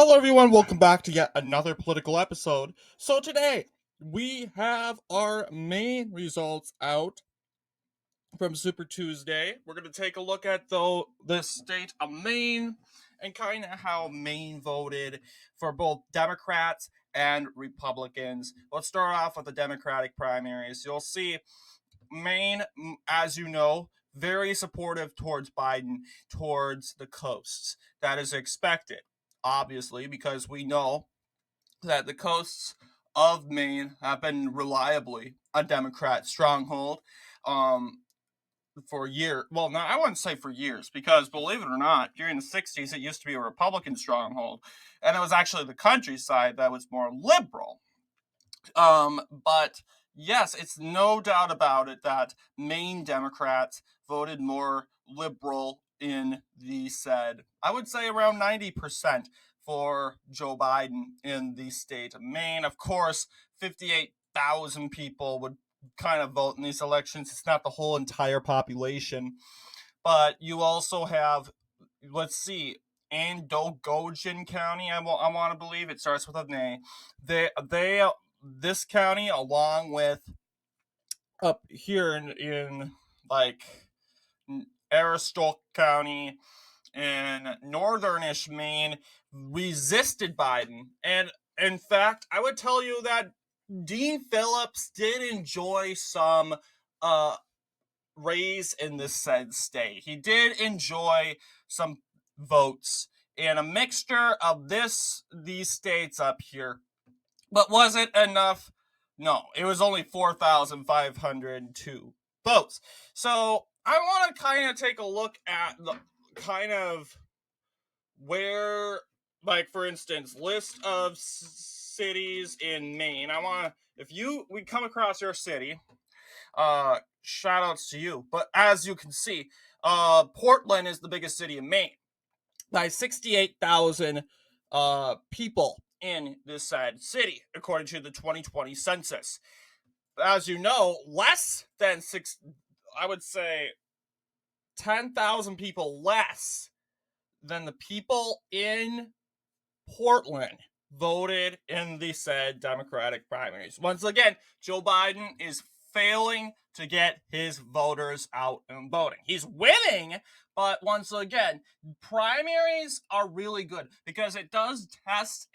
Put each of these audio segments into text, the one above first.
Hello, everyone. Welcome back to yet another political episode. So, today we have our Maine results out from Super Tuesday. We're going to take a look at the state of Maine and kind of how Maine voted for both Democrats and Republicans. Let's start off with the Democratic primaries. You'll see Maine, as you know, very supportive towards Biden, towards the coasts. That is expected, obviously, because we know that the coasts of Maine have been reliably a Democrat stronghold for years. Well, no, I wouldn't say for years, because believe it or not, during the 60s, it used to be a Republican stronghold, and it was actually the countryside that was more liberal. But yes, it's no doubt about it that Maine Democrats voted more liberal in the said, I would say around 90% for Joe Biden in the state of Maine. Of course, 58,000 people would kind of vote in these elections. It's not the whole entire population. But you also have, let's see, Andogogan County, I want to believe. It starts with an A. This county, along with up here in like Aristotle County in northernish Maine, resisted Biden. And in fact, I would tell you that Dean Phillips did enjoy some raise in this said state. He did enjoy some votes in a mixture of these states up here. But was it enough? No, it was only 4,502 votes. So I want to kind of take a look at the kind of where, like, for instance, list of cities in Maine. I want to, if we come across your city, shout outs to you. But as you can see, Portland is the biggest city in Maine by 68,000 people in this said city, according to the 2020 census. As you know, less than I would say 10,000 people less than the people in Portland voted in the said Democratic primaries. Once again, Joe Biden is failing to get his voters out and voting. He's winning, but once again, primaries are really good because it does test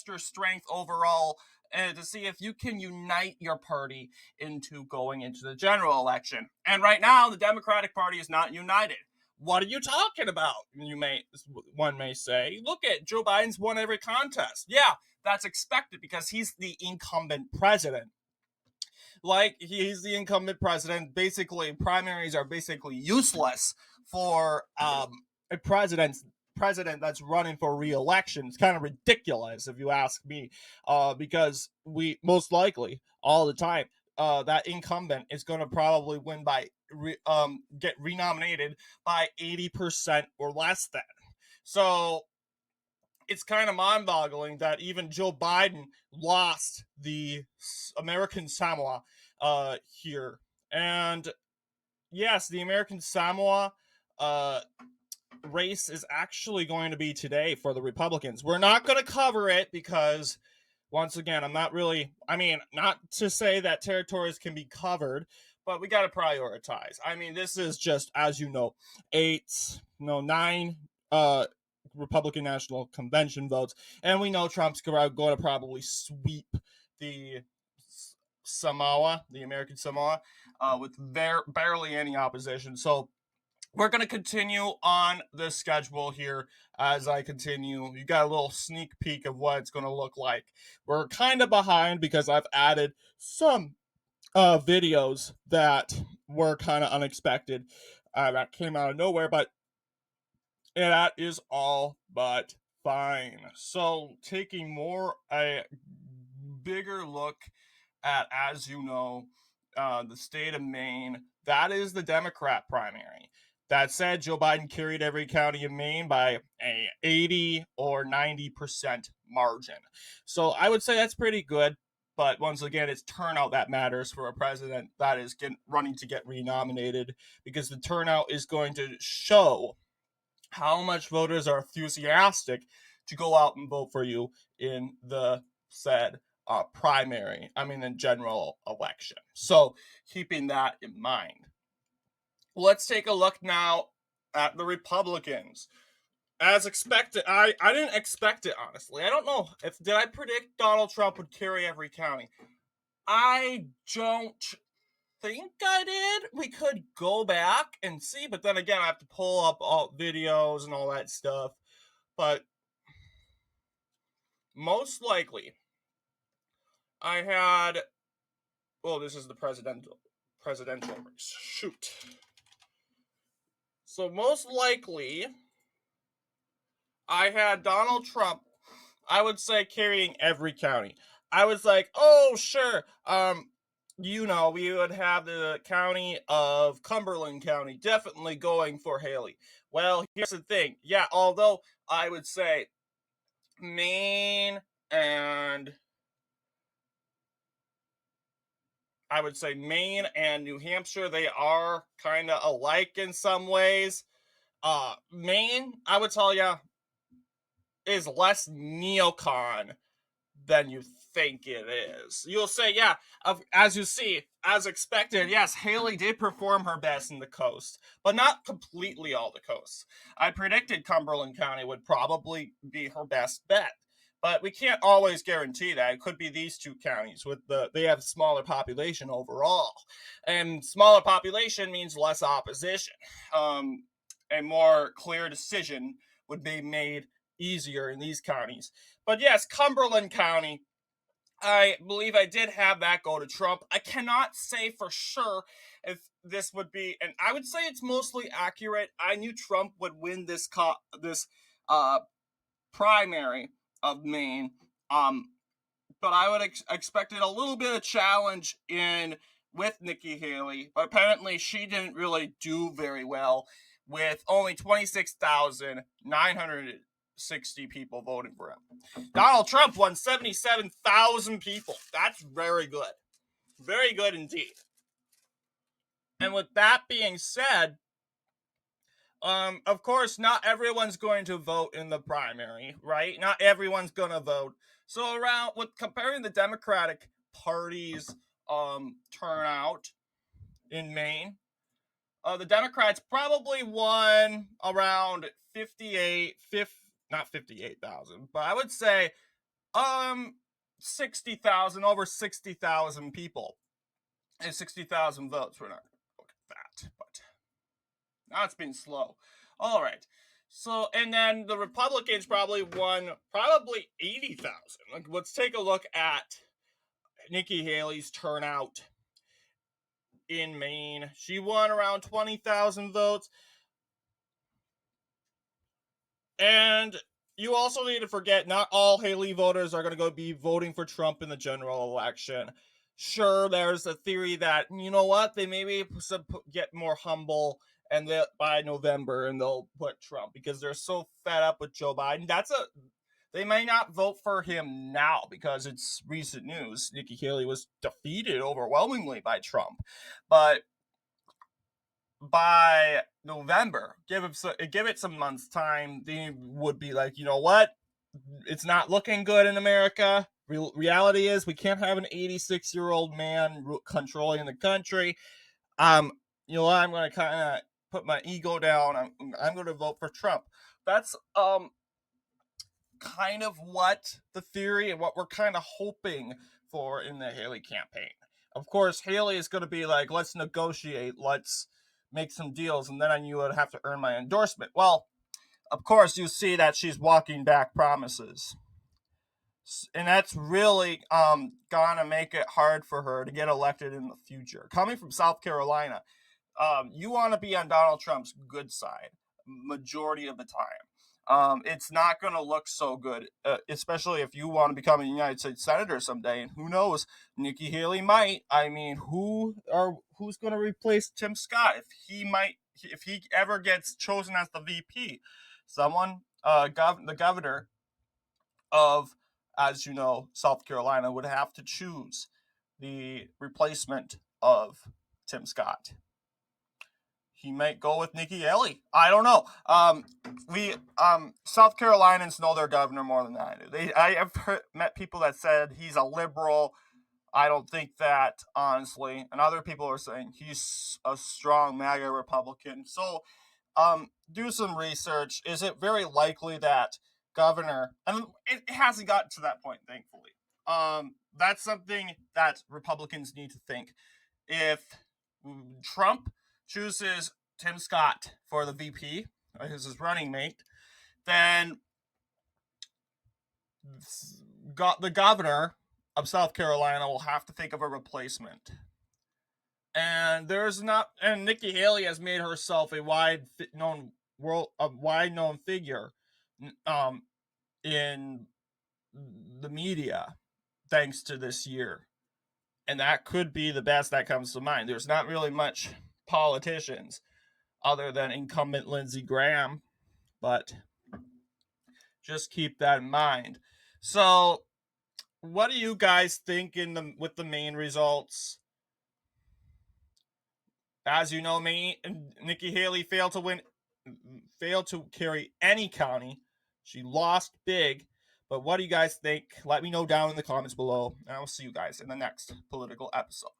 your strength overall to see if you can unite your party into going into the general election. And right now, the Democratic Party is not united. What are you talking about? One may say. Look at Joe Biden's won every contest. Yeah, that's expected because he's the incumbent president. Like, he's the incumbent president. Basically, primaries are basically useless for a president that's running for re-election. It's kind of ridiculous, if you ask me, because we most likely all the time that incumbent is going to probably win by get renominated by 80% or less than. So it's kind of mind-boggling that even Joe Biden lost the American Samoa here. And yes, the American Samoa race is actually going to be today for the Republicans. We're not going to cover it because, once again, not to say that territories can be covered, but we got to prioritize. This is just, as you know, 9 Republican National Convention votes, and we know Trump's going to probably sweep the American Samoa, with barely any opposition. So we're going to continue on the schedule here as I continue. You got a little sneak peek of what it's going to look like. We're kind of behind because I've added some videos that were kind of unexpected, that came out of nowhere, but that is all but fine. So taking a bigger look at, as you know, the state of Maine, that is the Democrat primary. That said, Joe Biden carried every county in Maine by a 80 or 90% margin. So I would say that's pretty good. But once again, it's turnout that matters for a president that is running to get renominated, because the turnout is going to show how much voters are enthusiastic to go out and vote for you in the said the general election. So keeping that in mind. Let's take a look now at the Republicans. As expected, I didn't expect it, honestly. I don't know did I predict Donald Trump would carry every county? I don't think I did. We could go back and see, but then again, I have to pull up all videos and all that stuff. But most likely, I had. Well, this is the presidential race. Shoot. So most likely, I had Donald Trump, I would say, carrying every county. I was like, oh, sure. We would have the county of Cumberland County definitely going for Haley. Well, here's the thing. Yeah, although I would say Maine and New Hampshire, they are kind of alike in some ways. Maine, I would tell you, is less neocon than you think it is. You'll say, yeah, as you see, as expected, yes, Haley did perform her best in the coast, but not completely all the coast. I predicted Cumberland County would probably be her best bet, but we can't always guarantee that. It could be these two counties they have smaller population overall, and smaller population means less opposition. A more clear decision would be made easier in these counties. But yes, Cumberland County, I believe I did have that go to Trump. I cannot say for sure if this would be, and I would say it's mostly accurate. I knew Trump would win this primary of Maine, but I would expected a little bit of challenge with Nikki Haley, but apparently she didn't really do very well, with only 26,960 people voting for him. Donald Trump won 77,000 people. That's very good. Very good indeed. And with that being said, of course, not everyone's going to vote in the primary, right? Not everyone's going to vote. So comparing the Democratic Party's turnout in Maine, the Democrats probably won around not 58,000, but I would say 60,000, over 60,000 people, and 60,000 votes. We're not look at that, but now it's been slow. All right. So, and then the Republicans probably won 80,000. Let's take a look at Nikki Haley's turnout in Maine. She won around 20,000 votes. And you also need to forget, not all Haley voters are going to be voting for Trump in the general election. Sure, there's a theory that, you know what, they maybe get more humble, and by November, and they'll put Trump because they're so fed up with Joe Biden. They may not vote for him now because it's recent news. Nikki Haley was defeated overwhelmingly by Trump, but by November, give it some months time, they would be like, you know what, it's not looking good in America. Reality is we can't have an 86-year-old man controlling the country. You know what, I'm going to kind of put my ego down. I'm going to vote for Trump. That's kind of what the theory and what we're kind of hoping for in the Haley campaign. Of course, Haley is going to be like, let's negotiate, let's make some deals, and then you would have to earn my endorsement. Well, of course, you see that she's walking back promises. And that's really gonna make it hard for her to get elected in the future. Coming from South Carolina, you want to be on Donald Trump's good side majority of the time. It's not going to look so good, especially if you want to become a United States Senator someday. And who knows, Nikki Haley might. I mean, who's going to replace Tim Scott if he ever gets chosen as the VP? Someone, the governor of, as you know, South Carolina would have to choose the replacement of Tim Scott. he might go with Nikki Haley. I don't know. South Carolinians know their governor more than I do. I have met people that said he's a liberal. I don't think that, honestly. And other people are saying he's a strong MAGA Republican. So, do some research. Is it very likely that governor, and it hasn't gotten to that point, thankfully. That's something that Republicans need to think. If Trump chooses Tim Scott for the VP, as his running mate, then the governor of South Carolina will have to think of a replacement. And Nikki Haley has made herself a wide known figure in the media thanks to this year. And that could be the best that comes to mind. There's not really much politicians other than incumbent Lindsey Graham, but just keep that in mind. So, what do you guys think with the Maine results? As you know, Nikki Haley failed to carry any county. She lost big. But what do you guys think? Let me know down in the comments below, and I will see you guys in the next political episode.